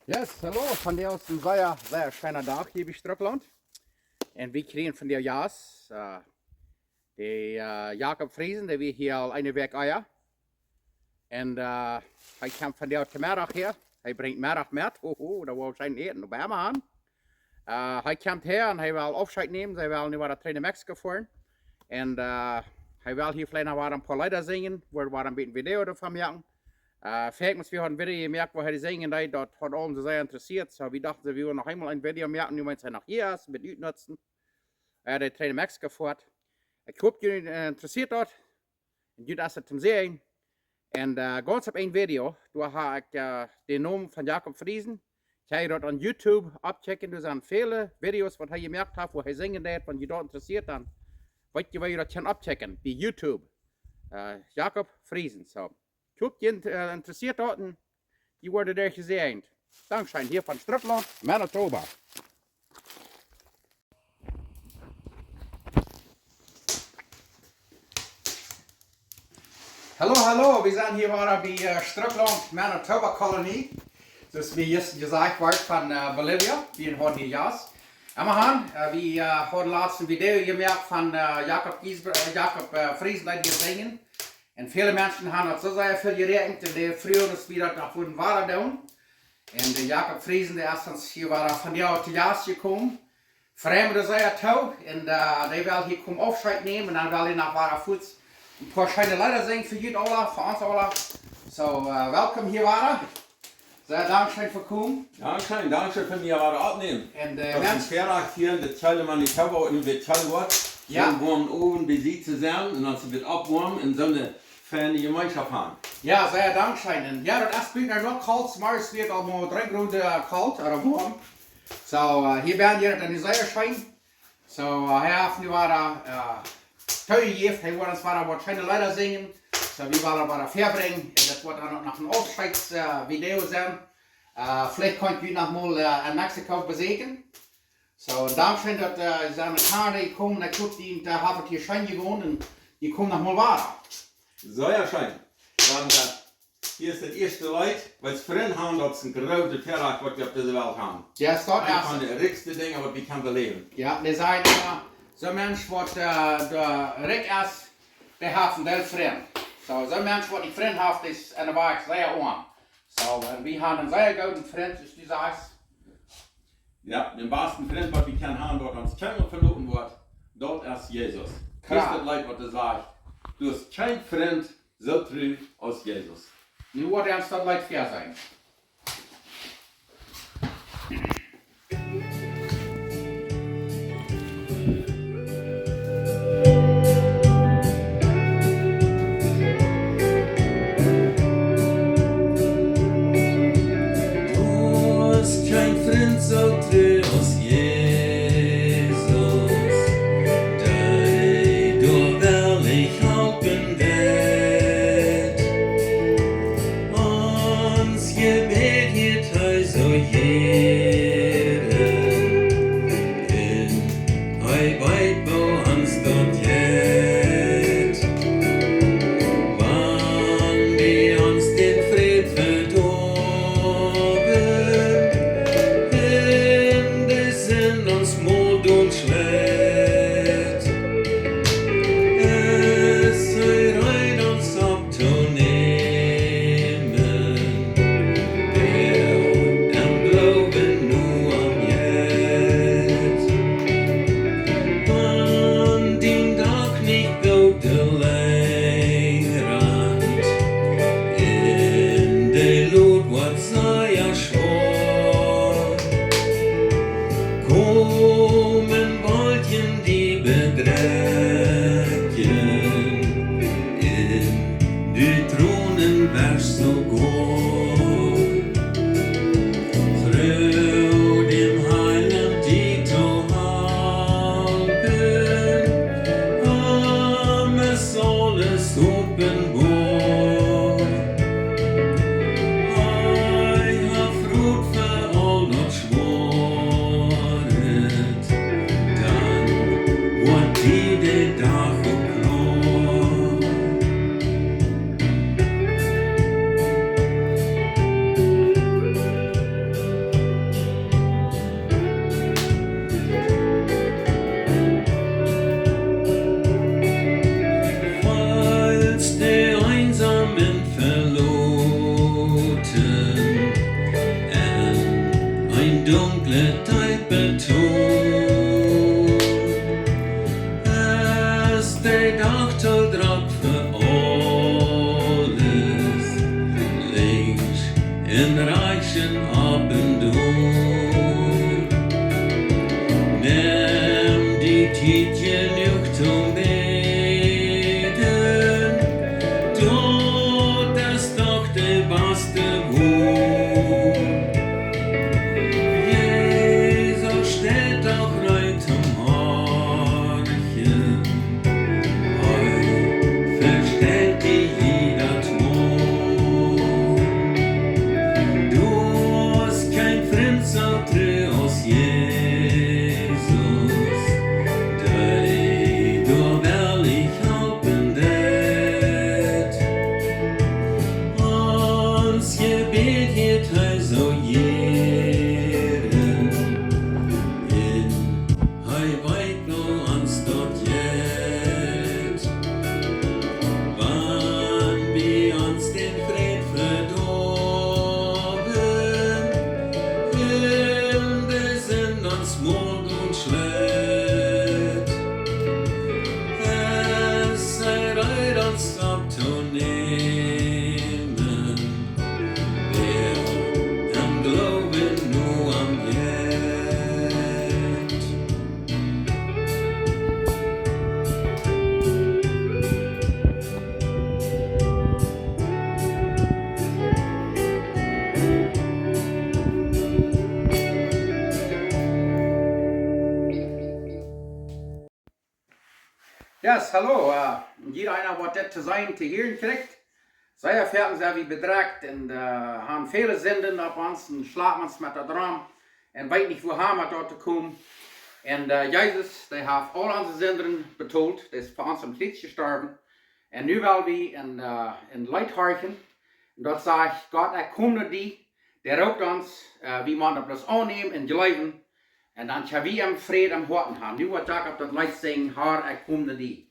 Yes, hallo, von dir aus ein sehr schöner Tag hier in Struckland. Und wir kriegen von dir Jas, Jakob Friesen, der wir hier al eine Week eier. Und hij komt van jou vanmiddag hier. Hij brengt middag met. Dat wil zijn eten bij hem aan. Hij komt hier en hij wil afscheid nemen. Hij wil nu naar de Mexico fahren. En hij wil hier vielleicht nog een paar Lieder zingen. Waar we een beetje Video ervan maken. Verggens, wir haben ein Video gemerkt, wo er singen, das hat uns sehr interessiert. So, wir dachten, wir wollen noch einmal ein Video merken, wie wir nach hier ist, mit Utnutzen. Der Trainer Mexico fährt. Ich hoffe, ihr interessiert dort. Und ihr das zum Sehen. Und ganz auf ein Video, da habe ich den Namen von Jakob Friesen. Ich habe dort an YouTube abchecken, da sind viele Videos, was er gemerkt hat, wo er singen wird, wenn ihr dort interessiert, dann wollt ihr das schon abchecken, bei YouTube. Jakob Friesen, so. Ich hoffe, ihr interessiert dort, die wurde der gesehen. Dankeschön, hier von Struckland, Manitoba. Hallo, wir sind hier bei Struckland, Manitoba Kolonie. Das ist wie jetzt gesagt wird von Bolivia, wir haben hier Jas. Immerhin, wir haben letzten Video gemerkt von Jakob Friesen, die hier singen. Und viele Menschen haben das so sehr viel geregnet, und der früher ist wieder nach unten war down. Und Jakob Friesen, der ist uns hier war von dir zu Jas gekommen. Fremde sehr toll, und der will hier kommen Aufscheid nehmen, und dann will er nach Wara Fuß ein paar schöne Lieder singen für jeden alle, für uns alle. So, willkommen hier Wara. Sehr Dankeschön für kommen. Dankeschön für mir Wara abnehmen. Und das ist Ferach hier in der Zeile Manitoba und in der Zeile Wort. Ja. Wir wollen oben besiegt zusammen, und dann wird abwarmen in so eine ferne Gemeinschaft haben. Ja, sehr Dankeschön. Und ja, das ist noch kalt, maar es wird auch mal 3 Grad kalt oder warm. So, hier werden wir dann die Säure schön. So, hier haben wir da Töne hier, hier wollen uns was schöne Lieder singen. So, wir wollen was verbringen. Das wird dann noch ein Aufscheidsvideo sein. Vielleicht könnt ihr noch mal in Mexiko besiegen. So, Dankeschön, dass Sie mit Karte kommen, da guckt die, da haben hier schön gewohnt und die kommen noch mal weiter. So ja schön. Dann, hier ist das erste Leid, weil es vorhin haben, das ist ein großer Ferach, was wir auf dieser Welt haben. Ja, es dort Eines erst. von den rücksten Dingen, was wir können leben. Ja, die sagen immer, so ein Mensch, der Rick ist, der hat einen Freund. So ein Mensch, der nicht Freund hat, ist in der Weg sehr arm. So, und wir haben einen sehr guten Freund, ist die Sache. Ja, den besten Freund, was wir können haben, dort uns Channel verloren wird, dort ist Jesus. Das ist das Leid, was er sagt. Du hast kein Freund so treu als Jesus. Nu wordt er dat lijkt fair zijn. Du hast kein Freund so treu als Jesus, der du ehrlich halten wird. Uns Gebet geht so jeden, in weit wo uns dort geht. Wann wir uns den Fried verdorben, in des dunkle Tijd betoont. Es der Dag tot drap für alles, links in reichen Abendung. Nimm die Tietje Lucht um beten, dort ist doch der beste Wohl. Jesus steht doch reut am Horchen, heu versteht die jeder Ton. Du hast kein Freund so treu als Jesus, der du will ich halten det. Ons Gebet hielt hij so jeden in, hij weit nur ans dort jet. Wann wir uns den Fried verdorben, Wilde sind uns Mond und Schwert. Es sei reut uns abzunehmen, wer am Glauben nur am Jet. Yes, hallo. Jeder einer, was das zu sein, zu hören kriegt, sei erfahren, sei wie bedrückt und haben viele Sünden auf uns und schlafen uns mit der Drum und weiß nicht, wo haben wir dort zu kommen. Und Jesus, der hat all unsere Sünden betont, der ist für uns am Kreuz gestorben. Und nu will wir in Leid horchen. Und dort sage ich, Gott, er kommt nur die, der raubt uns, wie man das annehmen und glauben. Und dann kann wir im Frieden am Horten haben. Nu wird Jakob das Leid singen, Herr, er kommt nur die.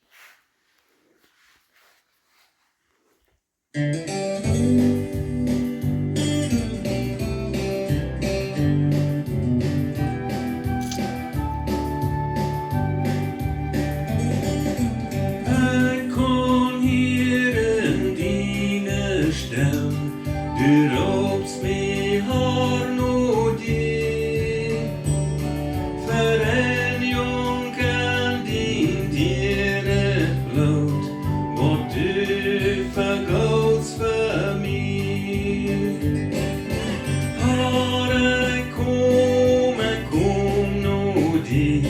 Ik kon hier in diene stem, du roept mij haar nog die. Voor een jongen dient dir het bloed, wat du vergoots voor mij. Haar, ik kom nog die.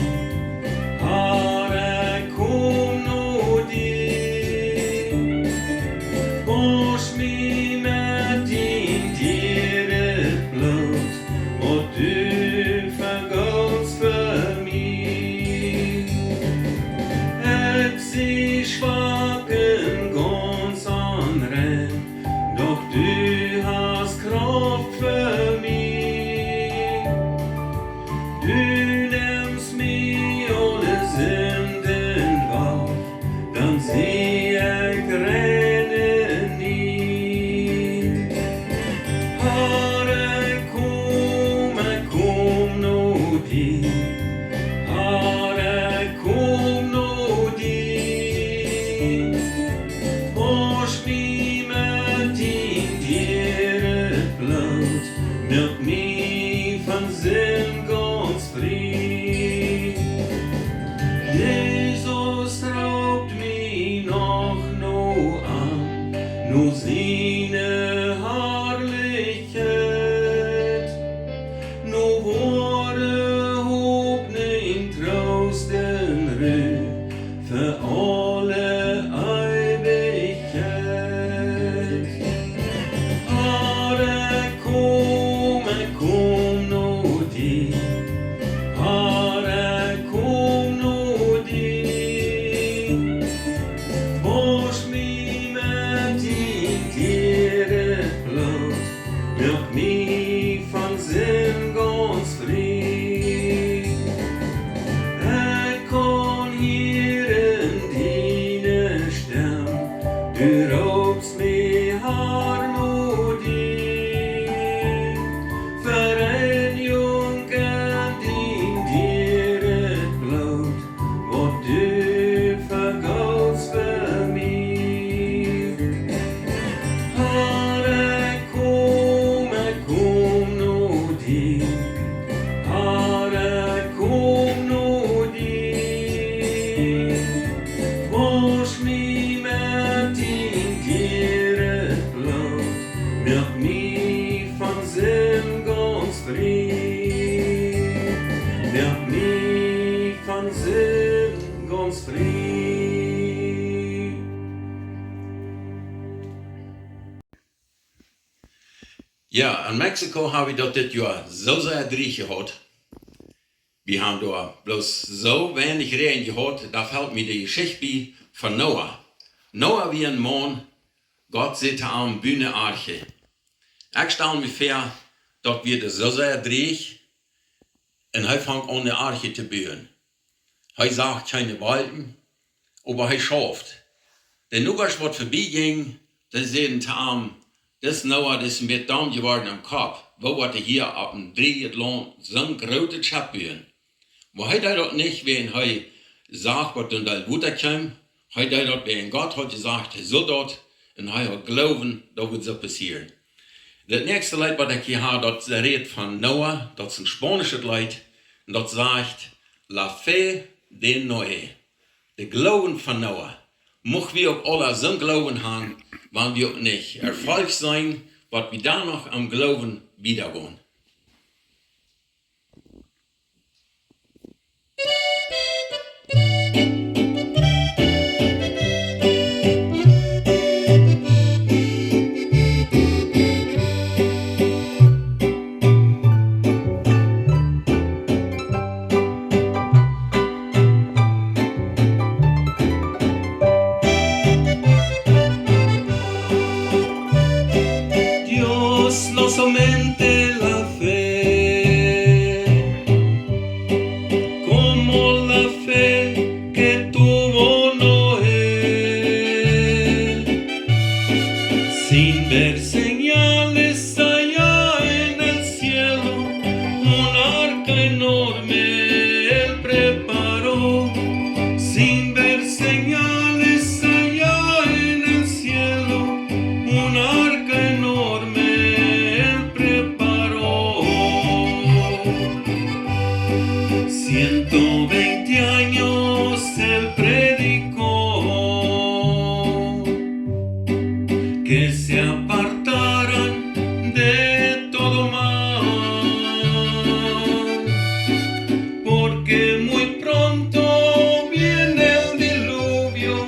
Herre, kom nu dit. Wasch mig med din dyre blod, och du förgåts för mig. Jag ser schwachen ganz anren, doch du hast Kraft för mig. Du nimmst mig alle synden var, dan zie jag rennen i. Herre, kom nu dit. Herre, kom nu dit. Wasch mig med din dyre blod, mjölk mig från synd ganz fri. Jesus raubt mich noch an, nur seine Herrlichkeit. Nur våre håp, in trösten rö, för alle evighet. Herre, kom Ja, in Mexiko habe ich dort das Jahr so sehr Driech gehabt. Wir haben da bloß so wenig Regen gehabt, da fällt mir die Geschichte bei von Noah. Noah wie ein Mann, Gott sitzt am Bühne Arche. Ich stelle mir vor, dort wird es so sehr Driech und er fängt an, eine Arche zu bauen. Er sagt keine Balken, aber er schafft. Der Nugas wird vorbeiging, der sehen am, das Noah, das ist mit Damm geworden am Kopf. Wo wird er hier auf dem Drehland so ein großer Schab bauen? Wo er dort nicht, wenn er sagt, was dann da weiterkommt, er dort, wenn Gott hat gesagt, er soll dort, und er hat glauben, da wird so passieren. Das nächste Lied, was ich hier habe, das redet von Noah, das ist ein spanisches Lied, und das sagt, La fe de Noé, der Glauben von Noah. Mocht wir auch alle so Glauben haben, wollen wir auch nicht erfolgreich sein, was wir da noch am Glauben wiedergehen. Dios nos aumente la fe, como la fe que tuvo Noé, sin ver señales allá en el cielo, un arca enorme él preparó, sin ver señales allá en el cielo, un arca enorme él preparó. 120 años él predicó que se apartaran de todo mal, porque muy pronto viene el diluvio,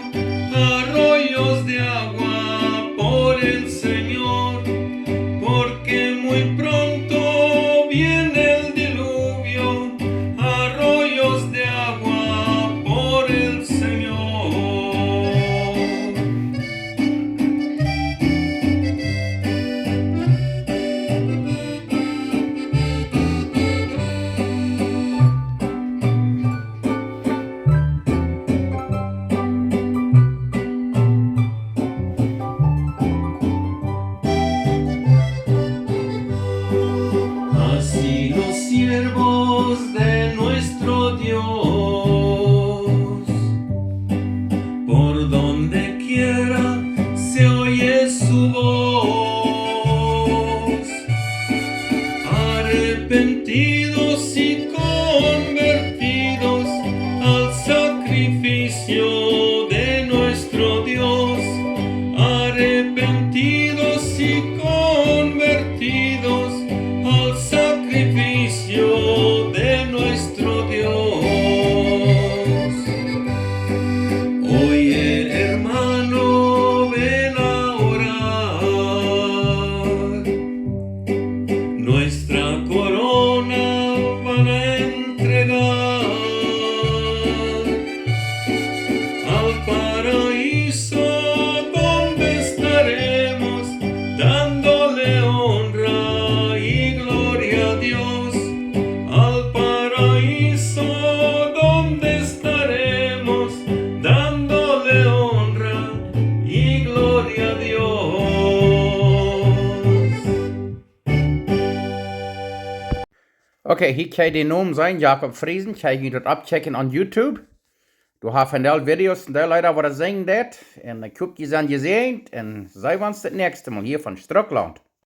arroyos de agua por el Señor, porque muy pronto viene el diluvio, arroyos de agua por el Señor. Así los siervos de nuestro Dios, por donde quiera se oye su voz, arrepentidos y convertidos al sacrificio de nuestro Dios, arrepentidos y convertidos al sacrificio de nuestro Dios. Oye, hermano, ven a orar. Nuestra corona van a entregar al paraíso donde estaremos dándole honra y gloria a Dios, al paraíso donde estaremos dándole honra y gloria a Dios. Okay, hier kan je de naam zijn, Jacob Friesen. Kan je dat abchecken on YouTube. Du hast van die Videos en die Leute, die zingen dat. En ik heb je zijn gezien. En zij wens het nächste Mal hier van Struckland.